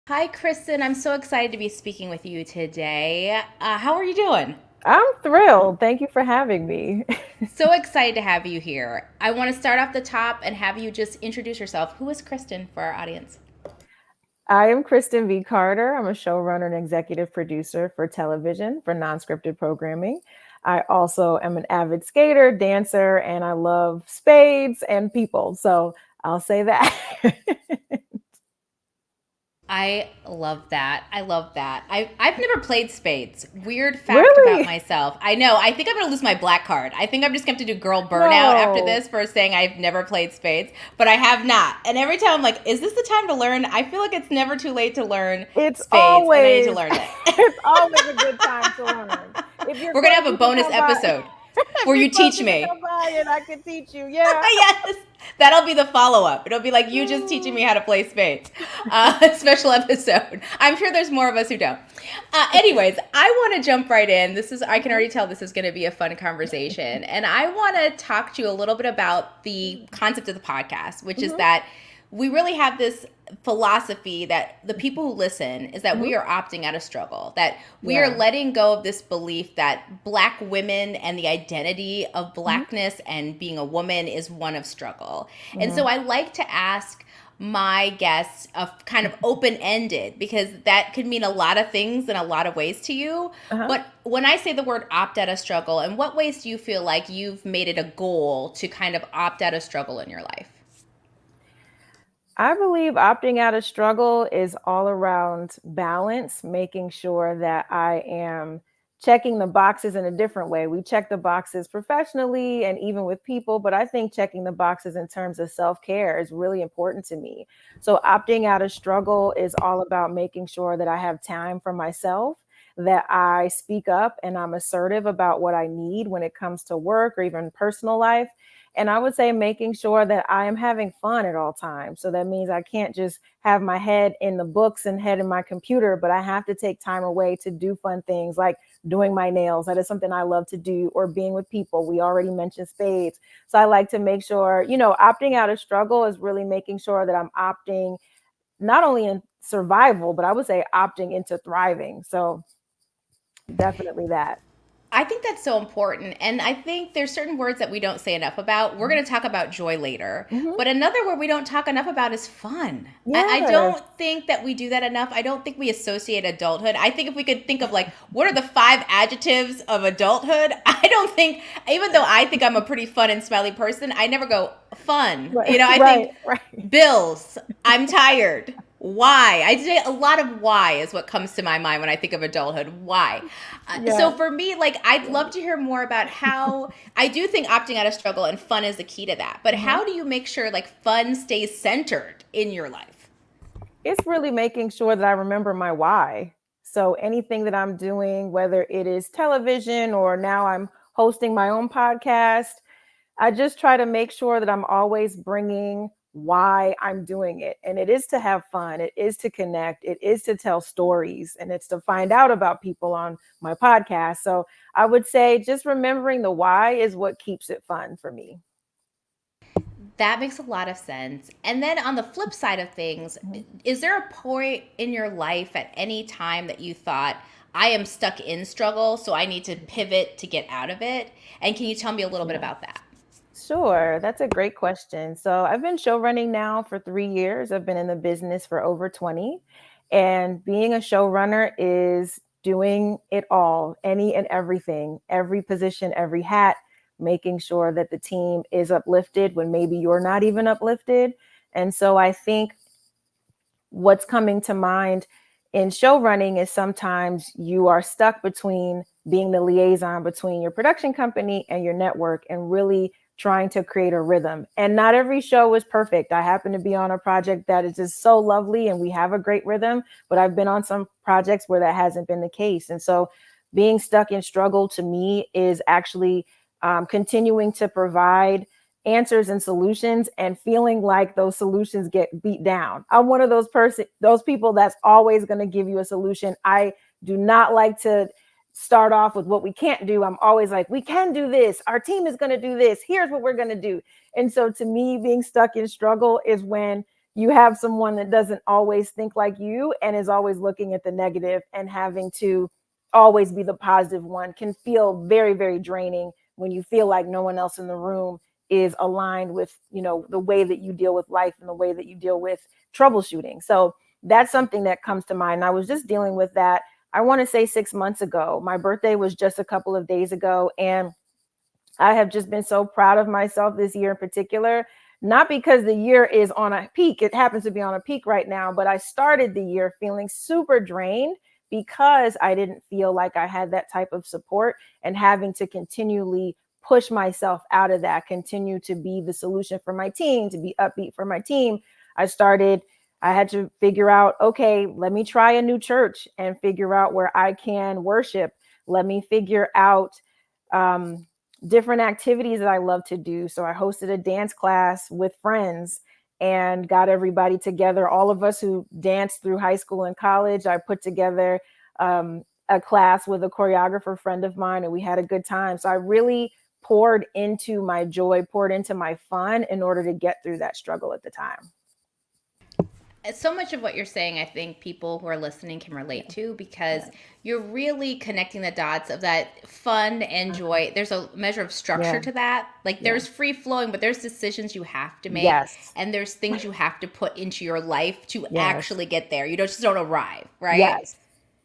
Hi, Kristen. I'm so excited to be speaking with you today. How are you doing? I'm thrilled. Thank you for having me. So excited to have you here. I want to start off the top and have you just introduce yourself. Who is Kristen for our audience? I am Kristen V. Carter. I'm a showrunner and executive producer for television for non-scripted programming. I also am an avid skater, dancer, and I love spades and people. So I'll say that. I love that. I love that. I've never played spades. Weird fact about Really? myself. I know. I think I'm going to lose my black card. I think I'm just going to have to do girl burnout after No. this for saying I've never played spades, but I have not. And every time I'm like, is this the time to learn? I feel like it's never too late to learn It's spades, and I need to always learn it. it's always a good time to learn. If you're We're going to close, have a you can bonus come by. episode If where you're you close, teach you can me. come by and I can teach you. Yeah. Yes, that'll be the follow up. It'll be like you just teaching me how to play spades. Special episode. I'm sure there's more of us who don't. Anyways, I want to jump right in. I can already tell this is going to be a fun conversation. And I want to talk to you a little bit about the concept of the podcast, which is Mhm, that we really have this philosophy that the people who listen is that mhm. we are opting out of struggle, that we are Yeah. letting go of this belief that black women and the identity of Mhm, blackness and being a woman is one of struggle. And so mhm. I like to ask my guests of kind of open ended because that could mean a lot of things in a lot of ways to you. Uh-huh. But when I say the word opt out of struggle, in what ways do you feel like you've made it a goal to kind of opt out of struggle in your life? I believe opting out of struggle is all around balance, making sure that I am checking the boxes in a different way. We check the boxes professionally and even with people, but I think checking the boxes in terms of self care is really important to me. So, opting out of struggle is all about making sure that I have time for myself, that I speak up and I'm assertive about what I need when it comes to work or even personal life. And I would say making sure that I am having fun at all times. So that means I can't just have my head in the books and head in my computer, but I have to take time away to do fun things like doing my nails. That is something I love to do, or being with people. We already mentioned spades. So I like to make sure, opting out of struggle is really making sure that I'm opting not only in survival, but I would say opting into thriving. So definitely that. I think that's so important. And I think there's certain words that we don't say enough about. We're going to talk about joy later. Mhm. But another word we don't talk enough about is fun. I Yes. don't think that we do that enough. I don't think we associate adulthood. I think if we could think of like, what are the five adjectives of adulthood? I don't think, even though I think I'm a pretty fun and smiley person, I never go fun. Right. I Right. think Right. bills, I'm tired. Why? I say a lot of why is what comes to my mind when I think of adulthood. Why? So Yeah. for me, like, I'd love to hear more about how I do think opting out of struggle and fun is the key to that. But Mhm. how do you make sure like fun stays centered in your life? It's really making sure that I remember my why. So anything that I'm doing, whether it is television or now I'm hosting my own podcast, I just try to make sure that I'm always bringing why I'm doing it. And it is to have fun, it is to connect, it is to tell stories, and it's to find out about people on my podcast. So I would say just remembering the why is what keeps it fun for me. That makes a lot of sense. And then on the flip side of things, Mhm. is there a point in your life at any time that you thought, I am stuck in struggle, so I need to pivot to get out of it? And can you tell me a little bit Yeah. about that? Sure, that's a great question. So I've been show running now for 3 years. I've been in the business for over 20. And being a showrunner is doing it all, any and everything, every position, every hat, making sure that the team is uplifted when maybe you're not even uplifted. And so I think what's coming to mind in show running is sometimes you are stuck between being the liaison between your production company and your network and really trying to create a rhythm. And not every show is perfect. I happen to be on a project that is just so lovely and we have a great rhythm, but I've been on some projects where that hasn't been the case. And so being stuck in struggle to me is actually continuing to provide answers and solutions and feeling like those solutions get beat down. I'm one of those people that's always going to give you a solution. I do not like to start off with what we can't do. I'm always like, we can do this. Our team is going to do this. Here's what we're going to do. And so to me, being stuck in struggle is when you have someone that doesn't always think like you and is always looking at the negative, and having to always be the positive one can feel very, very draining when you feel like no one else in the room is aligned with, the way that you deal with life and the way that you deal with troubleshooting. So that's something that comes to mind. I was just dealing with that, I want to say 6 months ago. My birthday was just a couple of days ago, and I have just been so proud of myself this year in particular, not because the year is on a peak. It happens to be on a peak right now, but I started the year feeling super drained because I didn't feel like I had that type of support, and having to continually push myself out of that, continue to be the solution for my team, to be upbeat for my team. I had to figure out, okay, let me try a new church and figure out where I can worship. Let me figure out um, different activities that I love to do. So I hosted a dance class with friends and got everybody together. All of us who danced through high school and college, I put together a class with a choreographer friend of mine, and we had a good time. So I really poured into my joy, poured into my fun in order to get through that struggle at the time. So much of what you're saying, I think people who are listening can relate to, because you're really connecting the dots of that fun and joy. There's a measure of structure Yeah. to that. Like there's free flowing, but there's decisions you have to make, Yes. and there's things you have to put into your life to Yes. actually get there. You just don't arrive, right? Yes.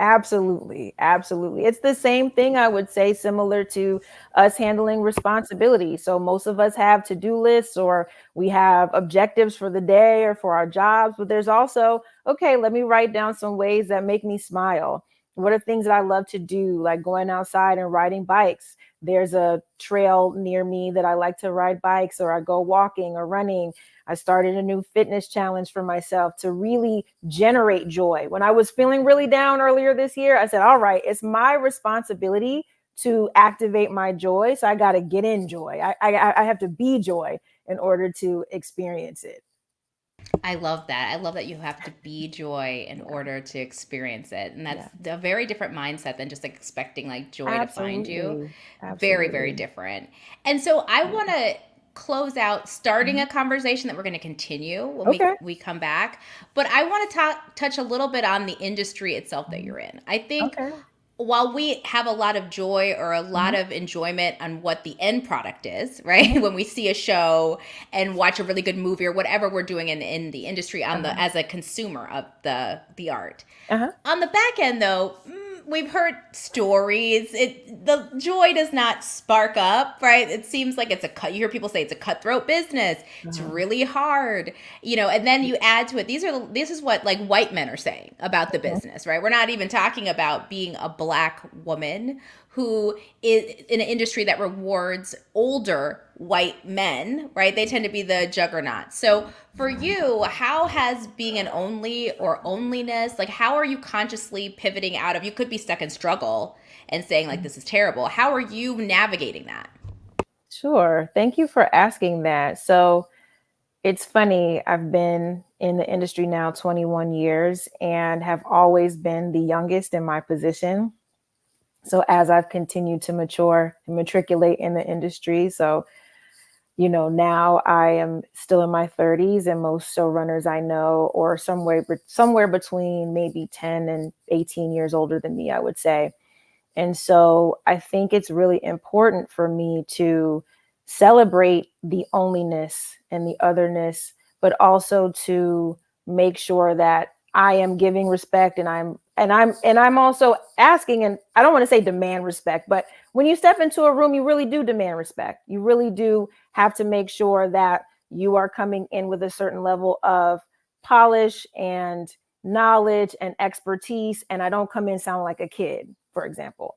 Absolutely. Absolutely. It's the same thing, I would say, similar to us handling responsibility. So most of us have to-do lists, or we have objectives for the day or for our jobs, but there's also, okay, let me write down some ways that make me smile. What are things that I love to do, like going outside and riding bikes? There's a trail near me that I like to ride bikes, or I go walking or running. I started a new fitness challenge for myself to really generate joy. When I was feeling really down earlier this year, I said, all right, it's my responsibility to activate my joy. So I got to get in joy. I have to be joy in order to experience it. I love that. I love that you have to be joy in order to experience it. And that's a very different mindset than just expecting like joy to find you. Absolutely. Very, very different. And so I want to close out starting a conversation that we're going to continue when we come back. But I want to touch a little bit on the industry itself that you're in. I think while we have a lot of joy or a lot of enjoyment on what the end product is, right? When we see a show and watch a really good movie or whatever we're doing in the industry on the as a consumer of the art. On the back end though, we've heard stories. The joy does not spark up, right? It seems like you hear people say it's a cutthroat business. It's really hard, and then you add to it. This is what like white men are saying about the business, right? We're not even talking about being a Black woman who is in an industry that rewards older white men, right? They tend to be the juggernaut. So for you, how has being an only or onlyness, like how are you consciously pivoting out of, you could be stuck in struggle and saying like, this is terrible. How are you navigating that? Sure. Thank you for asking that. So it's funny, I've been in the industry now 21 years and have always been the youngest in my position. So as I've continued to mature and matriculate in the industry, so, now I am still in my 30s, and most showrunners I know or somewhere between maybe 10 and 18 years older than me, I would say. And so I think it's really important for me to celebrate the onlyness and the otherness, but also to make sure that I am giving respect, and I'm also asking, and I don't want to say demand respect, but when you step into a room, you really do demand respect. You really do have to make sure that you are coming in with a certain level of polish and knowledge and expertise, and I don't come in sounding like a kid, for example.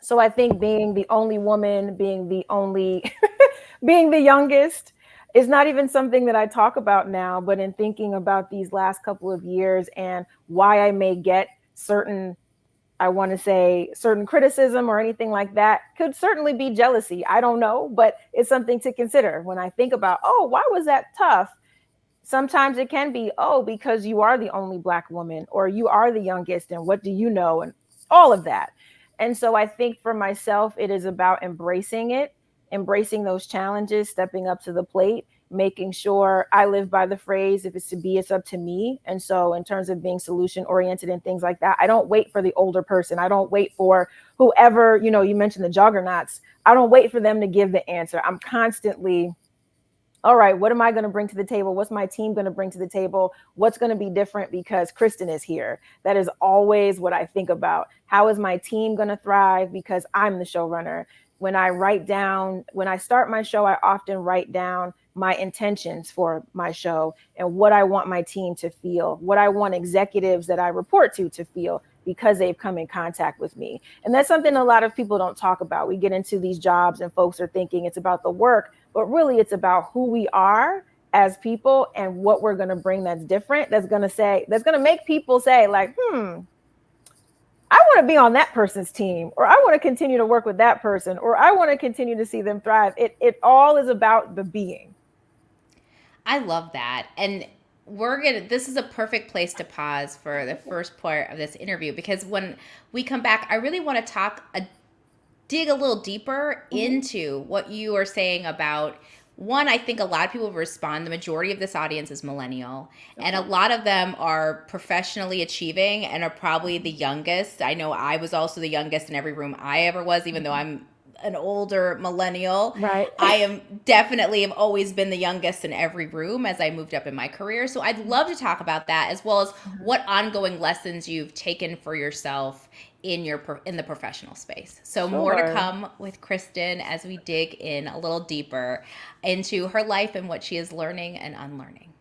So I think being the only woman, being the youngest is not even something that I talk about now, but in thinking about these last couple of years and why I may get certain criticism or anything like that, could certainly be jealousy. I don't know, but it's something to consider when I think about, oh, why was that tough? Sometimes it can be, oh, because you are the only Black woman, or you are the youngest, and what do you know? And all of that. And so I think for myself, it is about embracing those challenges, stepping up to the plate, making sure I live by the phrase, if it's to be, it's up to me. And so in terms of being solution oriented and things like that, I don't wait for the older person. I don't wait for whoever, you mentioned the juggernauts. I don't wait for them to give the answer. I'm constantly, all right, what am I going to bring to the table? What's my team going to bring to the table? What's going to be different because Kristen is here? That is always what I think about. How is my team going to thrive because I'm the showrunner? When I start my show, I often write down my intentions for my show and what I want my team to feel, what I want executives that I report to feel because they've come in contact with me. And that's something a lot of people don't talk about. We get into these jobs and folks are thinking it's about the work, but really it's about who we are as people and what we're going to bring that's different, that's going to make people say like, I want to be on that person's team, or I want to continue to work with that person, or I want to continue to see them thrive. It all is about the being. I love that. And this is a perfect place to pause for the first part of this interview, because when we come back, I really want to dig a little deeper into what you are saying about, one, I think a lot of people respond. The majority of this audience is millennial, and a lot of them are professionally achieving and are probably the youngest. I know I was also the youngest in every room I ever was, even though I'm an older millennial. Right. I have always been the youngest in every room as I moved up in my career. So I'd love to talk about that, as well as what ongoing lessons you've taken for yourself in the professional space. So more to come with Kristen as we dig in a little deeper into her life and what she is learning and unlearning.